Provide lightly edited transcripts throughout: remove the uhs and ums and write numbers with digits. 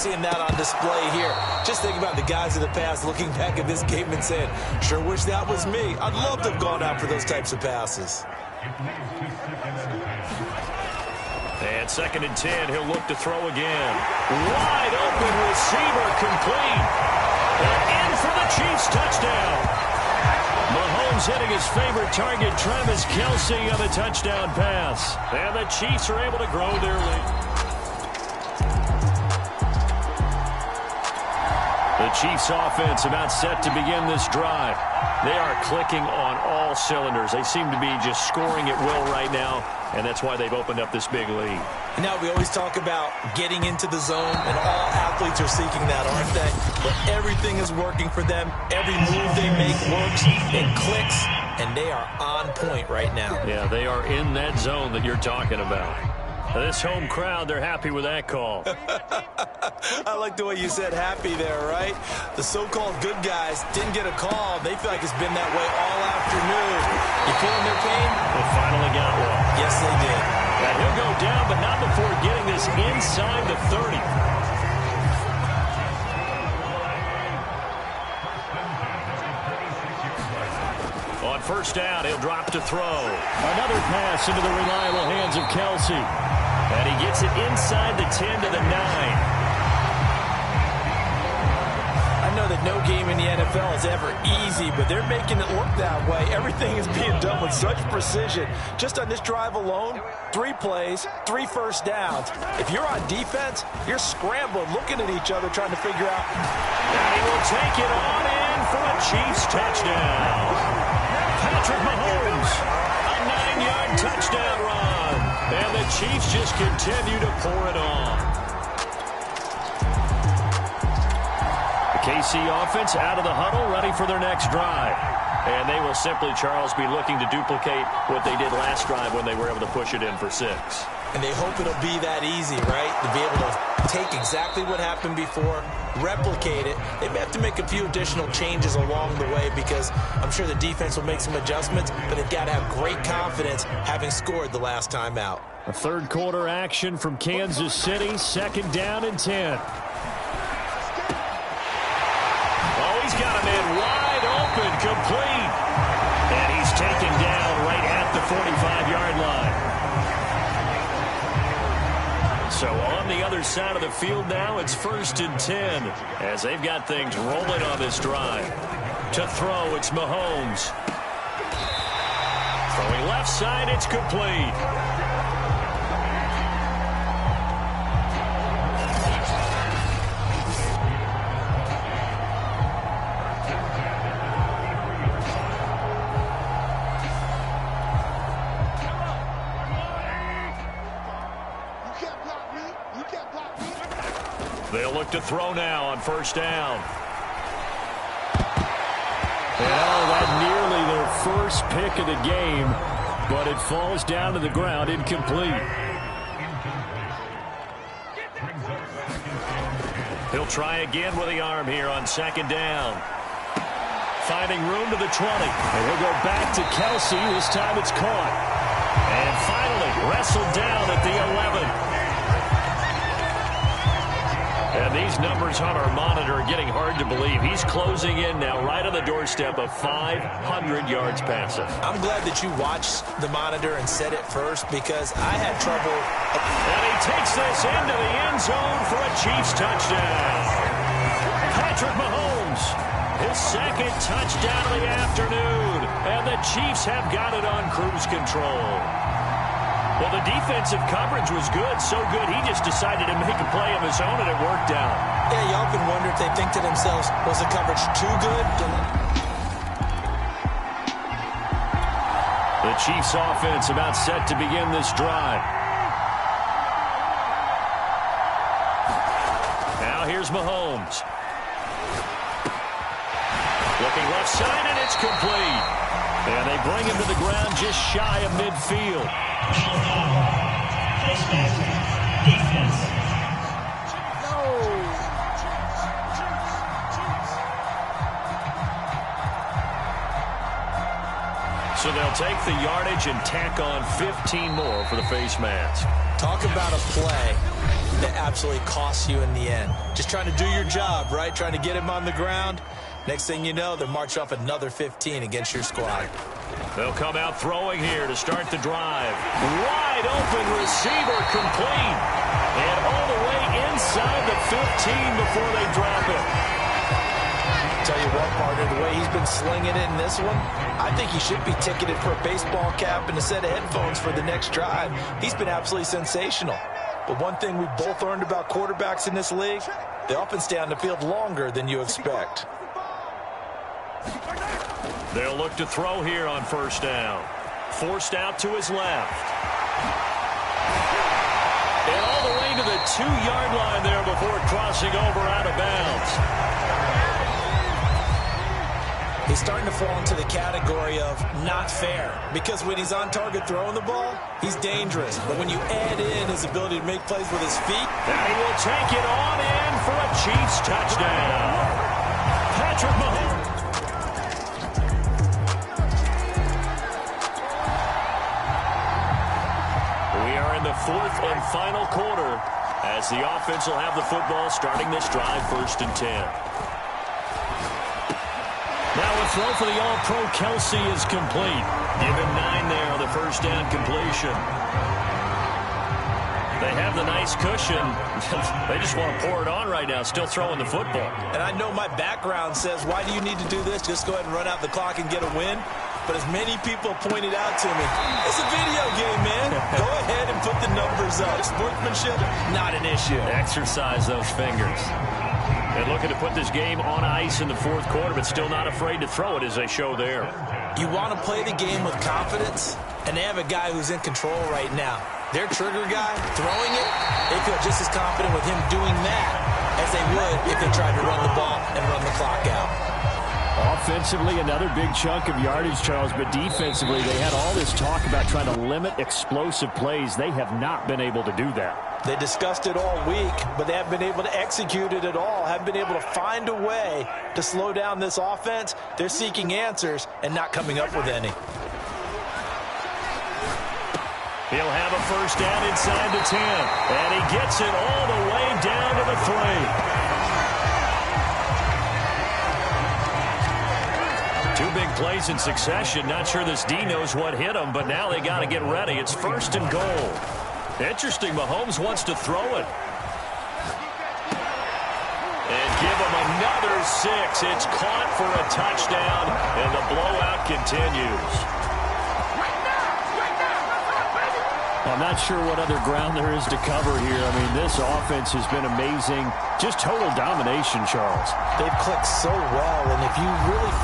seeing that on display here. Just think about the guys in the past looking back at this game and saying, sure wish that was me. I'd love to have gone out for those types of passes. And 2nd and 10, he'll look to throw again. Wide open receiver, complete. And in for the Chiefs touchdown. Mahomes hitting his favorite target, Travis Kelce, on the touchdown pass. And the Chiefs are able to grow their lead. The Chiefs offense about set to begin this drive. They are clicking on all cylinders. They seem to be just scoring at will right now, and that's why they've opened up this big lead. Now, we always talk about getting into the zone, and all athletes are seeking that, aren't they? But everything is working for them. Every move they make works. It clicks, and they are on point right now. Yeah, they are in that zone that you're talking about. This home crowd, they're happy with that call. I like the way you said happy there, right? The so-called good guys didn't get a call. They feel like it's been that way all afternoon. You feeling their pain? They finally got one. Yes, they did. And he'll go down, but not before getting this inside the 30. On 1st down, he'll drop to throw. Another pass into the reliable hands of Kelce. And he gets it inside the 10 to the 9. I know that no game in the NFL is ever easy, but they're making it look that way. Everything is being done with such precision. Just on this drive alone, 3 plays, 3 first downs. If you're on defense, you're scrambling, looking at each other, trying to figure out. And he will take it on in for a Chiefs touchdown. Patrick Mahomes, a 9-yard touchdown run. And the Chiefs just continue to pour it on. The KC offense out of the huddle, ready for their next drive. And they will simply, Charles, be looking to duplicate what they did last drive when they were able to push it in for 6. And they hope it'll be that easy, right? To be able to take exactly what happened before, replicate it. They may have to make a few additional changes along the way because I'm sure the defense will make some adjustments, but they've got to have great confidence having scored the last time out. A 3rd quarter action from Kansas City, 2nd down and 10. Oh, he's got a man wide open, complete. And he's taken down right at the 45-yard line. So on the other side of the field now, it's 1st and 10 as they've got things rolling on this drive. To throw, it's Mahomes. Throwing left side, it's complete. They'll look to throw now on 1st down. Well, that nearly their first pick of the game, but it falls down to the ground incomplete. He'll try again with the arm here on 2nd down. Finding room to the 20. And he'll go back to Kelce. This time it's caught. And finally wrestled down at the 11. And these numbers on our monitor are getting hard to believe. He's closing in now right on the doorstep of 500 yards passing. I'm glad that you watched the monitor and said it first because I had trouble. And he takes this into the end zone for a Chiefs touchdown. Patrick Mahomes, his 2nd touchdown of the afternoon. And the Chiefs have got it on cruise control. Well, the defensive coverage was good, so good he just decided to make a play of his own, and it worked out. Yeah, you often wonder if they think to themselves, was the coverage too good? The Chiefs offense about set to begin this drive. Now here's Mahomes. Looking left side, and it's complete. And they bring him to the ground just shy of midfield. So they'll take the yardage and tack on 15 more for the face mask. Talk about a play that absolutely costs you in the end. Just trying to do your job, right? Trying to get him on the ground. Next thing you know, they're marching off another 15 against your squad. They'll come out throwing here to start the drive. Wide open receiver complete. And all the way inside the 15 before they drop it. Tell you what, partner, the way he's been slinging it in this one, I think he should be ticketed for a baseball cap and a set of headphones for the next drive. He's been absolutely sensational. But one thing we've both learned about quarterbacks in this league, they often stay on the field longer than you expect. They'll look to throw here on first down. Forced out to his left. And all the way to the 2-yard line there before crossing over out of bounds. He's starting to fall into the category of not fair, because when he's on target throwing the ball, he's dangerous. But when you add in his ability to make plays with his feet, and he will take it on in for a Chiefs touchdown. Patrick Mahomes. We are in the fourth and final quarter as the offense will have the football starting this drive, 1st and 10. Now a throw for the All-Pro Kelsey is complete. Give him 9 there on the first down completion. They have the nice cushion. They just want to pour it on right now, still throwing the football. And I know my background says, why do you need to do this? Just go ahead and run out the clock and get a win. But as many people pointed out to me, it's a video game, man. Go ahead and put the numbers up. Sportsmanship, not an issue. Exercise those fingers. And looking to put this game on ice in the 4th quarter, but still not afraid to throw it as they show there. You want to play the game with confidence, and they have a guy who's in control right now. Their trigger guy, throwing it, they feel just as confident with him doing that as they would if they tried to run the ball and run the clock out. Offensively, another big chunk of yardage, Charles, but defensively, they had all this talk about trying to limit explosive plays. They have not been able to do that. They discussed it all week, but they haven't been able to execute it at all, haven't been able to find a way to slow down this offense. They're seeking answers and not coming up with any. He'll have a first down inside the 10, and he gets it all the way down to the 3. Two big plays in succession. Not sure this D knows what hit him, but now they got to get ready. It's 1st and goal. Interesting. Mahomes wants to throw it. And give him another 6. It's caught for a touchdown, and the blowout continues. I'm not sure what other ground there is to cover here. I mean, this offense has been amazing. Just total domination, Charles. They've clicked so well, and if you really...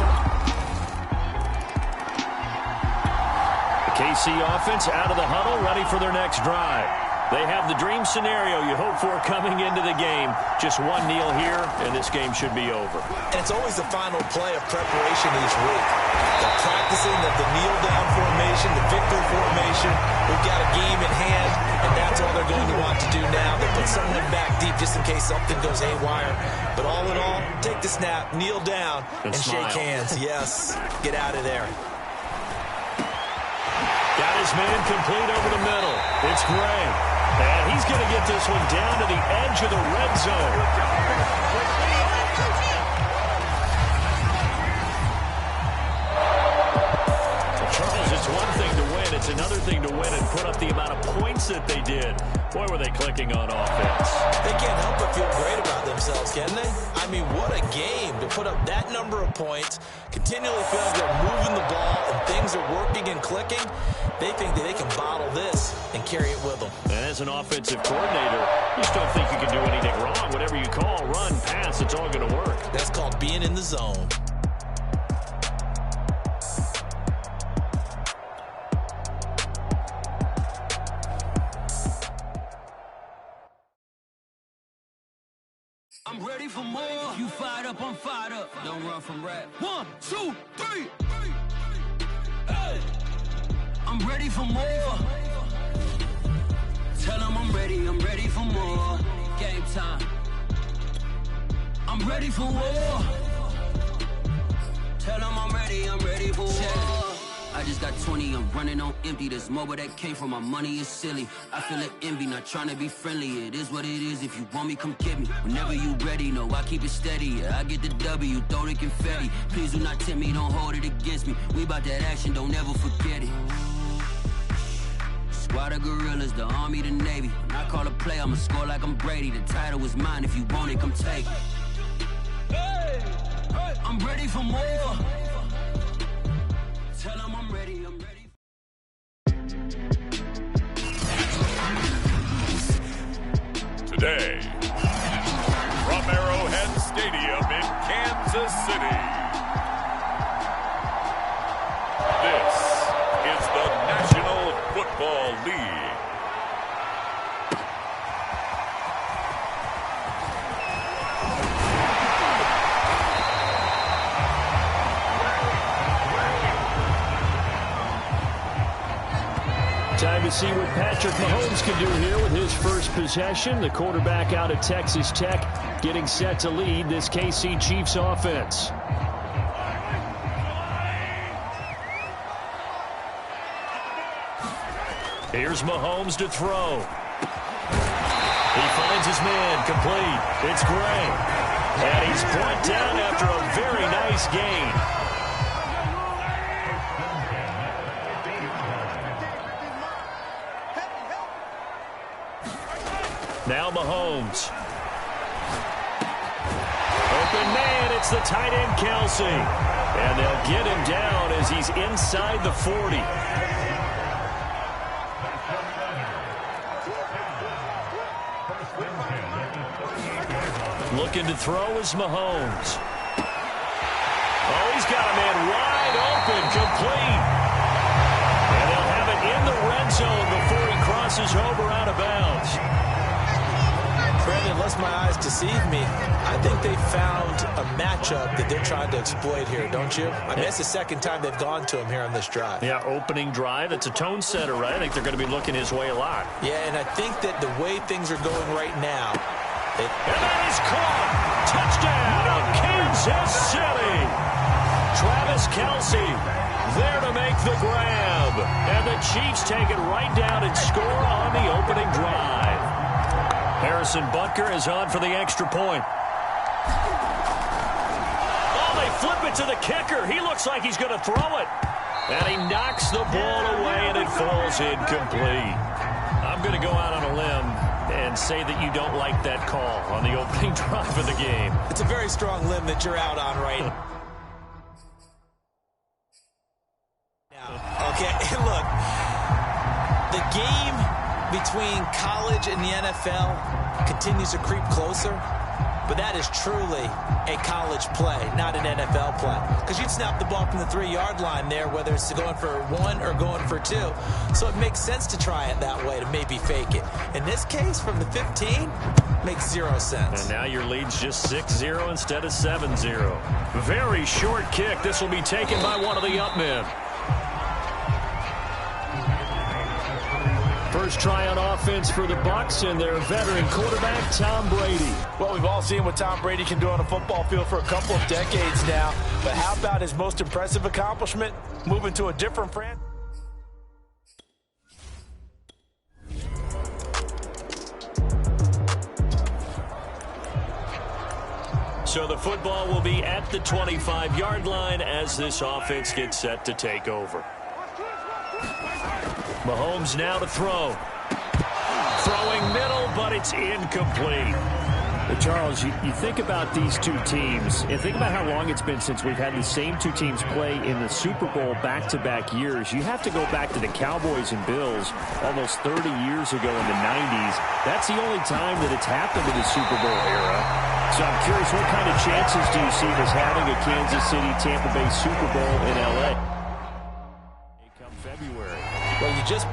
KC offense out of the huddle, ready for their next drive. They have the dream scenario you hope for coming into the game. Just one kneel here, and this game should be over. And it's always the final play of preparation each week. The practicing of the kneel-down formation, the victory formation. We've got a game in hand, and that's all they're going to want to do now. They put someone back deep just in case something goes haywire. But all in all, take the snap, kneel down, and shake hands. Yes, get out of there. Got his man complete over the middle. It's Gray. And he's going to get this one down to the edge of the red zone. Charles, it's one thing to win. It's another thing to win and put up the amount of points that they did. Boy, were they clicking on offense. They can't help but feel great about themselves, can they? I mean, what a game to put up that number of points, continually feel like they're moving the ball and things are working and clicking. They think that they can bottle this and carry it with them. And as an offensive coordinator, you just don't think you can do anything wrong. Whatever you call, run, pass, it's all going to work. That's called being in the zone. I'm ready for more. You fired up, I'm fired up. Don't run from rap. 1, 2, 3. Hey. I'm ready for more. Tell them I'm ready for more. Game time. I'm ready for war. Tell them I'm ready for war. I just got 20, I'm running on empty. This mobile that came from my money is silly. I feel it envy, not trying to be friendly. It is what it is, if you want me, come get me. Whenever you ready, no, I keep it steady. Yeah, I get the W, throw the confetti. Please do not tempt me, don't hold it against me. We bout that action, don't ever forget it. Squad of gorillas, the army, the navy. When I call a play, I'ma score like I'm Brady. The title is mine, if you want it, come take it. I'm ready for more. Tell them I'm ready, I'm ready. Today, from Arrowhead Stadium in Kansas City, this is the National Football League. Time to see what Patrick Mahomes can do here with his first possession. The quarterback out of Texas Tech getting set to lead this KC Chiefs offense. Here's Mahomes to throw. He finds his man, complete. It's Gray. And he's brought down after a very nice gain. Now Mahomes. Open man, it's the tight end Kelsey. And they'll get him down as he's inside the 40. Looking to throw is Mahomes. Oh, he's got a man wide open, complete. And they'll have it in the red zone before he crosses over out of bounds. Brandon, unless my eyes deceive me, I think they found a matchup that they're trying to exploit here, don't you? I mean, it's the second time they've gone to him here on this drive. Yeah, opening drive. It's a tone setter, right? I think they're going to be looking his way a lot. Yeah, and I think that the way things are going right now. And that is caught. Touchdown of Kansas City. Travis Kelsey there to make the grab. And the Chiefs take it right down and score on the opening drive. Harrison Butker is on for the extra point. Oh, they flip it to the kicker. He looks like he's going to throw it. And he knocks the ball away, and it falls incomplete. I'm going to go out on a limb and say that you don't like that call on the opening drive of the game. It's a very strong limb that you're out on right now. Okay, look, the game between college and the NFL continues to creep closer, but that is truly a college play, not an NFL play. Because you'd snap the ball from the 3-yard line there, whether it's going for 1 or going for 2. So it makes sense to try it that way to maybe fake it. In this case, from the 15, makes 0 sense. And now your lead's just 6-0 instead of 7-0. Very short kick. This will be taken by one of the up men. First try on offense for the Bucs and their veteran quarterback, Tom Brady. Well, we've all seen what Tom Brady can do on a football field for a couple of decades now. But how about his most impressive accomplishment? Moving to a different franchise. So the football will be at the 25-yard line as this offense gets set to take over. Mahomes now to throw. Throwing middle, but it's incomplete. Charles, you think about these two teams, and think about how long it's been since we've had the same two teams play in the Super Bowl back-to-back years. You have to go back to the Cowboys and Bills almost 30 years ago in the 90s. That's the only time that it's happened in the Super Bowl era. So I'm curious, what kind of chances do you see this having a Kansas City-Tampa Bay Super Bowl in L.A.? Come February. Well, you just...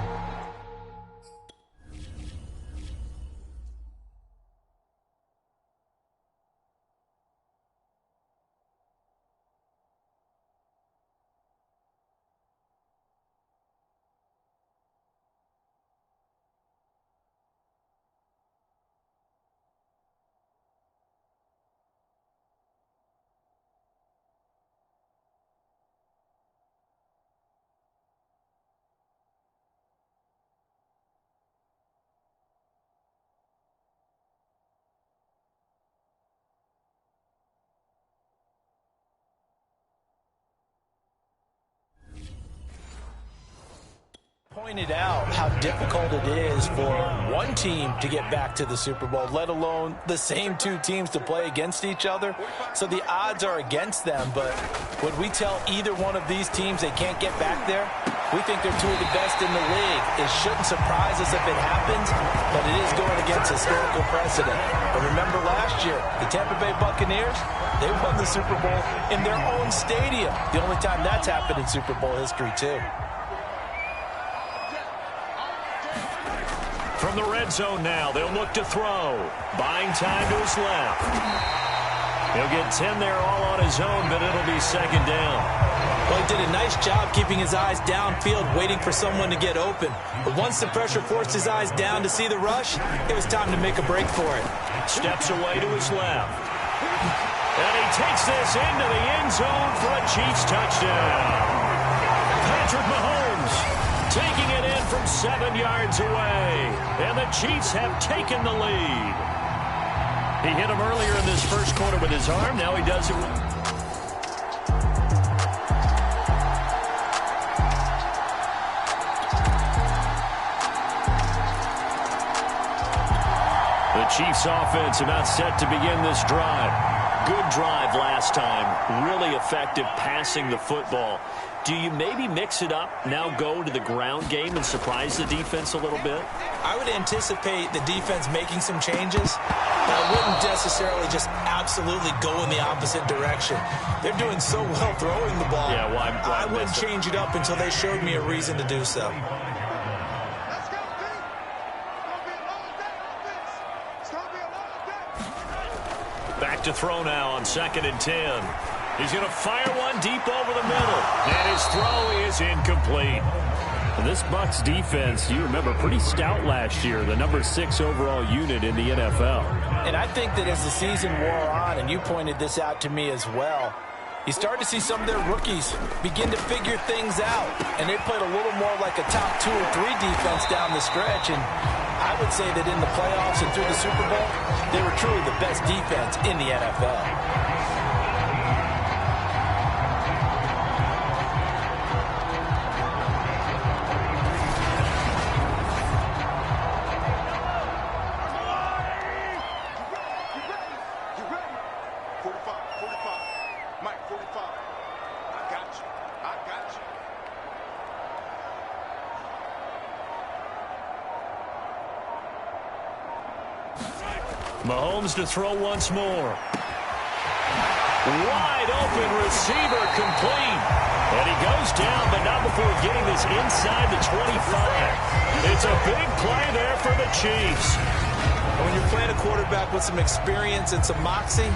Pointed out how difficult it is for one team to get back to the Super Bowl, let alone the same two teams to play against each other. So the odds are against them, but would we tell either one of these teams they can't get back there? We think they're two of the best in the league. It shouldn't surprise us if it happens, but it is going against historical precedent. But remember last year, the Tampa Bay Buccaneers, they won the Super Bowl in their own stadium. The only time that's happened in Super Bowl history, too. From the red zone now, they'll look to throw. Buying time to his left. He'll get 10 there all on his own, but it'll be second down. Well, he did a nice job keeping his eyes downfield, waiting for someone to get open. But once the pressure forced his eyes down to see the rush, it was time to make a break for it. Steps away to his left. And he takes this into the end zone for a Chiefs touchdown. Patrick Mahomes taking it in from 7 yards away. And the Chiefs have taken the lead. He hit him earlier in this first quarter with his arm. Now he does it with... The Chiefs offense about set to begin this drive. Good drive last time. Really effective passing the football. Do you maybe mix it up, now go to the ground game and surprise the defense a little bit? I would anticipate the defense making some changes, but I wouldn't necessarily just absolutely go in the opposite direction. They're doing so well throwing the ball. Yeah, well, I wouldn't change it up until they showed me a reason to do so. Back to throw now on 2nd and 10. He's going to fire one deep over the middle. And his throw is incomplete. And this Bucs defense, you remember, pretty stout last year, the number 6 overall unit in the NFL. And I think that as the season wore on, and you pointed this out to me as well, you start to see some of their rookies begin to figure things out. And they played a little more like a top 2 or 3 defense down the stretch. And I would say that in the playoffs and through the Super Bowl, they were truly the best defense in the NFL. Mahomes to throw once more. Wide open receiver complete. And he goes down, but not before getting this inside the 25. It's a big play there for the Chiefs. When you're playing a quarterback with some experience and some moxie,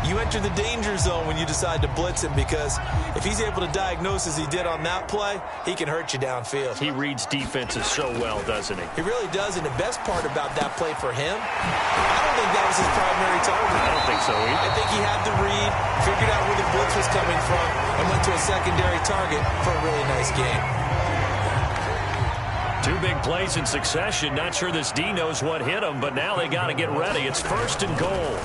you enter the danger zone when you decide to blitz him, because if he's able to diagnose as he did on that play, he can hurt you downfield. He reads defenses so well, doesn't he? He really does, and the best part about that play for him, I don't think that was his primary target. I don't think so either. I think he had the read, figured out where the blitz was coming from, and went to a secondary target for a really nice game. 2 big plays in succession. Not sure this D knows what hit him, but now they got to get ready. It's 1st and goal.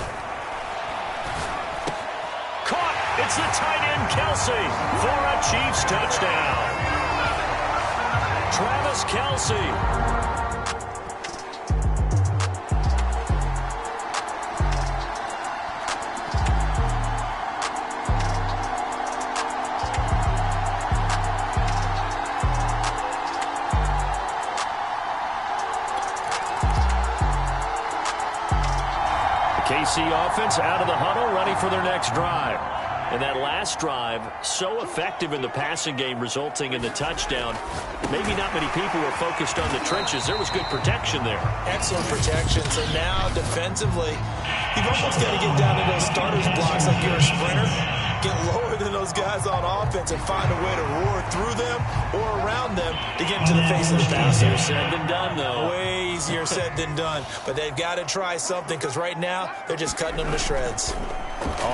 Caught. It's the tight end, Kelsey, for a Chiefs touchdown. Travis Kelsey. KC offense out of the huddle, ready for their next drive. And that last drive, so effective in the passing game, resulting in the touchdown. Maybe not many people were focused on the trenches. There was good protection there. Excellent protection. So now, defensively, you've almost got to get down to those starters blocks like you're a sprinter. Get lower than those guys on offense and find a way to roar through them or around them to get into the face of the passer. Easier said than done, though. Way easier said than done. But they've got to try something, because right now they're just cutting them to shreds.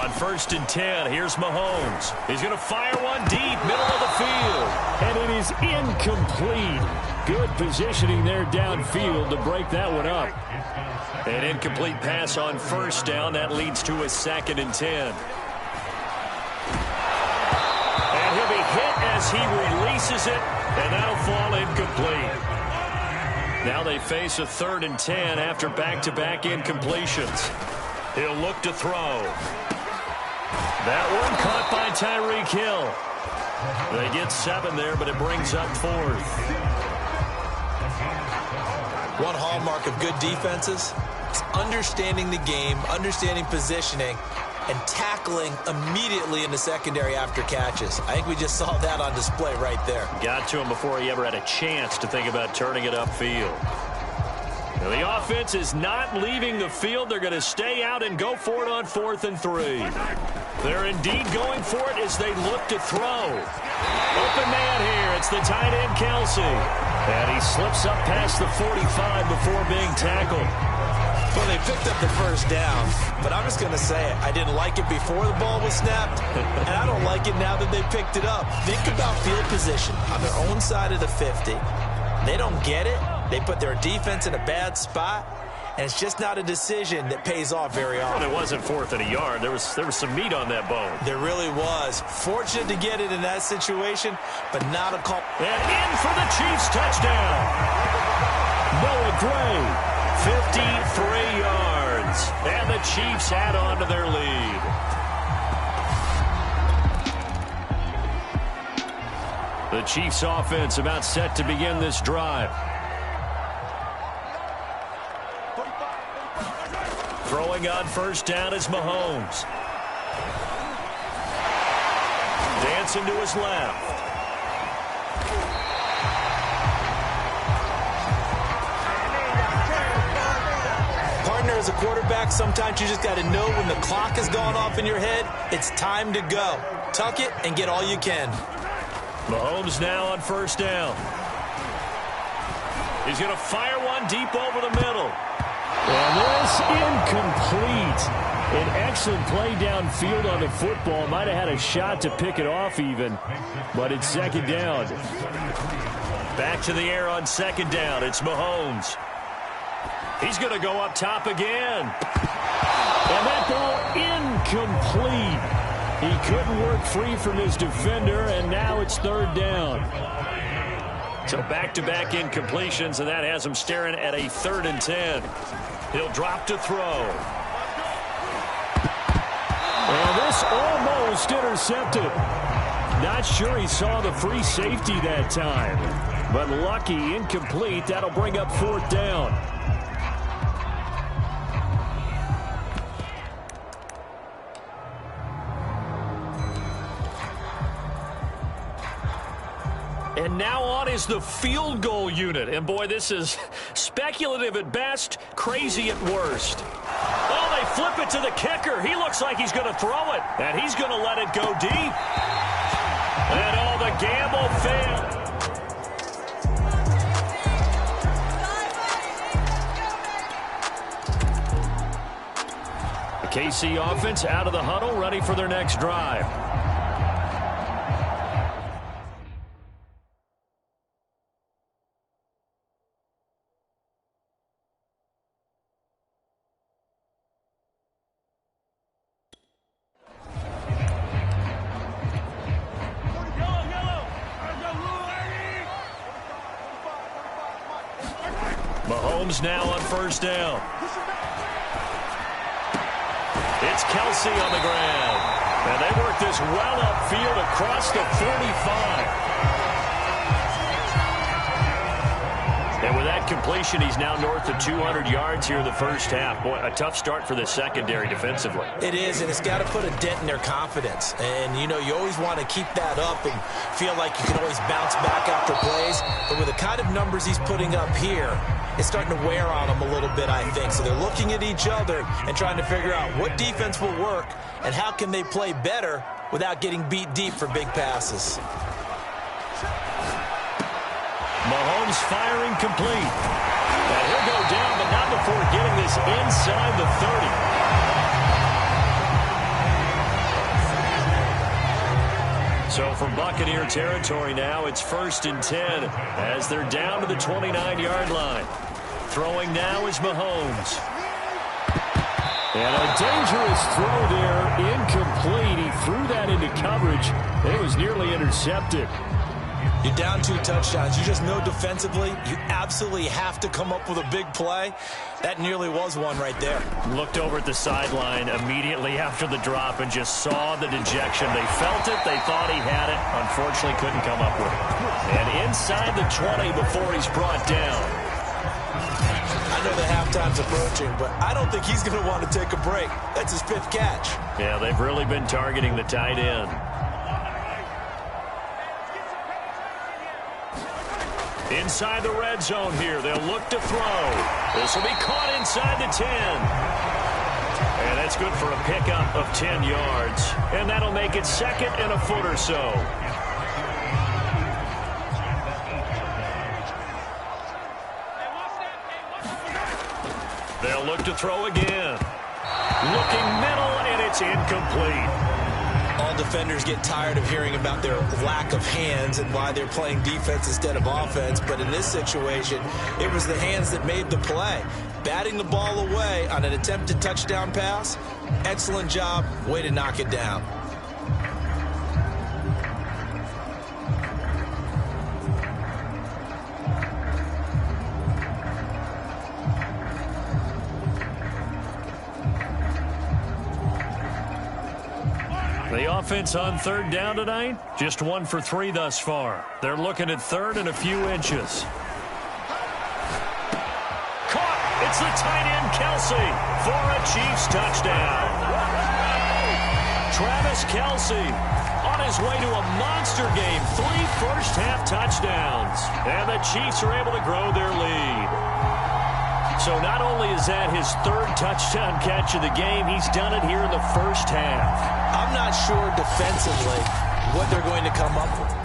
On 1st and 10, here's Mahomes. He's going to fire one deep, middle of the field. And it is incomplete. Good positioning there downfield to break that one up. An incomplete pass on 1st down. That leads to a 2nd and 10. And he'll be hit as as he releases it, and that'll fall incomplete. Now they face a 3rd and 10 after back-to-back incompletions. He'll look to throw. That one caught by Tyreek Hill. They get 7 there, but it brings up 4th. One hallmark of good defenses is understanding the game, understanding positioning, and tackling immediately in the secondary after catches. I think we just saw that on display right there. Got to him before he ever had a chance to think about turning it upfield. Now the offense is not leaving the field. They're going to stay out and go for it on 4th and 3. They're indeed going for it as they look to throw. Open man here. It's the tight end, Kelsey. And he slips up past the 45 before being tackled. Well, they picked up the first down, but I'm just going to say it. I didn't like it before the ball was snapped, and I don't like it now that they picked it up. Think about field position on their own side of the 50. They don't get it. They put their defense in a bad spot, and it's just not a decision that pays off very often. Well, it wasn't 4th and a yard. There was some meat on that bone. There really was. Fortunate to get it in that situation, but not a call. And in for the Chiefs touchdown. Noah Gray, 53 yards. And the Chiefs add on to their lead. The Chiefs offense about set to begin this drive. Throwing on first down is Mahomes. Dancing to his left. Partner, as a quarterback, sometimes you just got to know when the clock has gone off in your head, it's time to go. Tuck it and get all you can. Mahomes now on first down. He's going to fire one deep over the middle. And this incomplete. An excellent play downfield on the football. Might have had a shot to pick it off even, but it's 2nd down. Back to the air on 2nd down. It's Mahomes. He's going to go up top again. And that ball incomplete. He couldn't work free from his defender, and now it's 3rd down. So back-to-back incompletions, and that has him staring at a 3rd and 10. He'll drop to throw. And this almost intercepted. Not sure he saw the free safety that time, but lucky, incomplete. That'll bring up 4th down. And now on is the field goal unit. And, boy, this is speculative at best, crazy at worst. Oh, they flip it to the kicker. He looks like he's going to throw it. And he's going to let it go deep. And, oh, the gamble failed. The KC offense out of the huddle, ready for their next drive. Mahomes now on first down. It's Kelsey on the ground. And they work this well upfield across the 45. And with that completion, he's now north of 200 yards here in the first half. Boy, a tough start for the secondary defensively. It is, and it's got to put a dent in their confidence. And, you know, you always want to keep that up and feel like you can always bounce back after plays. But with the kind of numbers he's putting up here, it's starting to wear on them a little bit, I think. So they're looking at each other and trying to figure out what defense will work and how can they play better without getting beat deep for big passes. Mahomes firing complete. And he'll go down, but not before getting this inside the 30. So from Buccaneer territory now, it's 1st and 10 as they're down to the 29-yard line. Throwing now is Mahomes. And a dangerous throw there, incomplete. He threw that into coverage. It was nearly intercepted. You're down 2 touchdowns. You just know defensively you absolutely have to come up with a big play. That nearly was one right there. Looked over at the sideline immediately after the drop and just saw the dejection. They felt it. They thought he had it. Unfortunately, couldn't come up with it. And inside the 20 before he's brought down. I know the halftime's approaching, but I don't think he's going to want to take a break. That's his 5th catch. Yeah, they've really been targeting the tight end. Inside the red zone here, they'll look to throw. This will be caught inside the 10. And that's good for a pickup of 10 yards. And that'll make it 2nd and a foot or so. They'll look to throw again. Looking middle, and it's incomplete. All defenders get tired of hearing about their lack of hands and why they're playing defense instead of offense. But in this situation, it was the hands that made the play. Batting the ball away on an attempted touchdown pass, excellent job. Way to knock it down. The offense on 3rd down tonight, just 1 for 3 thus far. They're looking at 3rd and a few inches. Caught! It's the tight end, Kelsey, for a Chiefs touchdown. Travis Kelsey on his way to a monster game. 3 first-half touchdowns. And the Chiefs are able to grow their lead. So not only is that his 3rd touchdown catch of the game, he's done it here in the first half. I'm not sure defensively what they're going to come up with.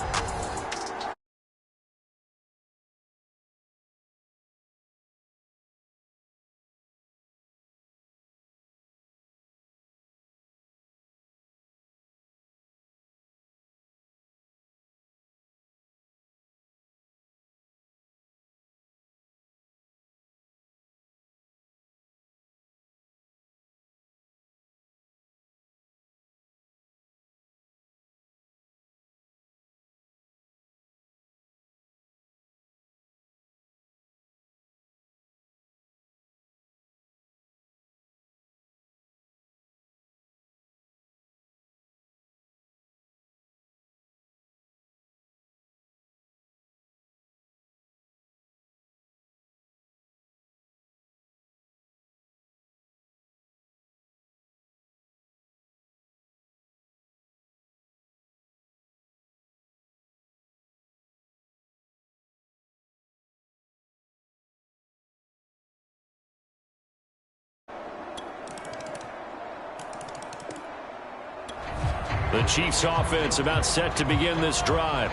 The Chiefs offense about set to begin this drive.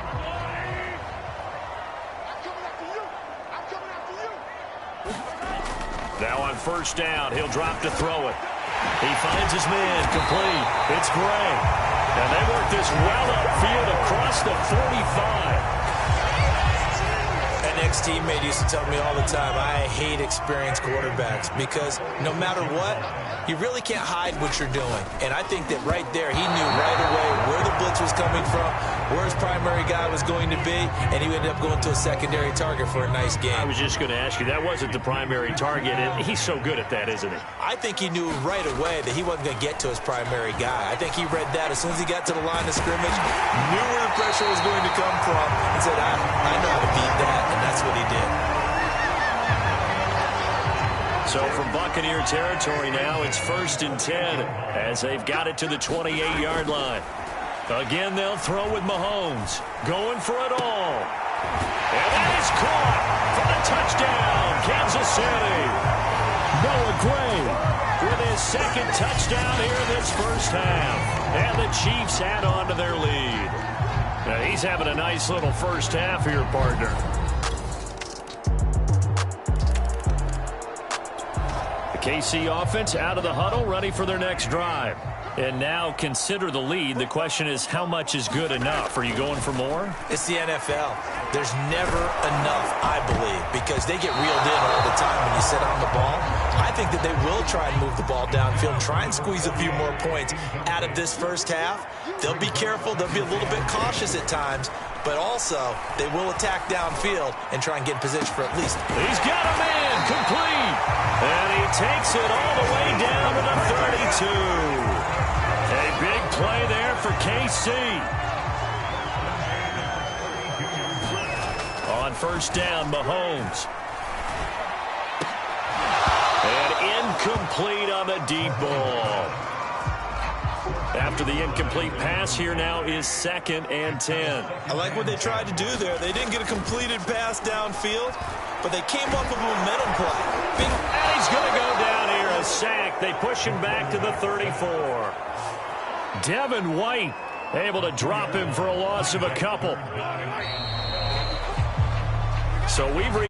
Now on 1st down, he'll drop to throw it. He finds his man, complete. It's Gray. And they work this well upfield across the 45. An ex-teammate used to tell me all the time, I hate experienced quarterbacks because no matter what, you really can't hide what you're doing. And I think that right there, he knew right away where the blitz was coming from, where his primary guy was going to be, and he ended up going to a secondary target for a nice game. I was just going to ask you, that wasn't the primary target, and he's so good at that, isn't he? I think he knew right away that he wasn't going to get to his primary guy. I think he read that as soon as he got to the line of scrimmage, knew where the pressure was going to come from, and said, I know how to beat that, and that's what he did. So from Buccaneer territory now, it's 1st and 10 as they've got it to the 28-yard line. Again, they'll throw with Mahomes, going for it all. And that is caught for the touchdown, Kansas City. Noah Gray with his 2nd touchdown here in this first half. And the Chiefs add on to their lead. Now, he's having a nice little first half here, partner. KC offense out of the huddle, ready for their next drive. And now consider the lead. The question is, how much is good enough? Are you going for more? It's the NFL. There's never enough, I believe, because they get reeled in all the time when you sit on the ball. I think that they will try and move the ball downfield, try and squeeze a few more points out of this first half. They'll be careful. They'll be a little bit cautious at times, but also they will attack downfield and try and get in position for at least. He's got a man complete, and he takes it all the way down to the 32. A big play there for KC. On first down, Mahomes. And incomplete on the deep ball. After the incomplete pass, here now is 2nd and 10. I like what they tried to do there. They didn't get a completed pass downfield, but they came up with a momentum play. And he's going to go down here, a sack. They push him back to the 34. Devin White able to drop him for a loss of a couple. So we've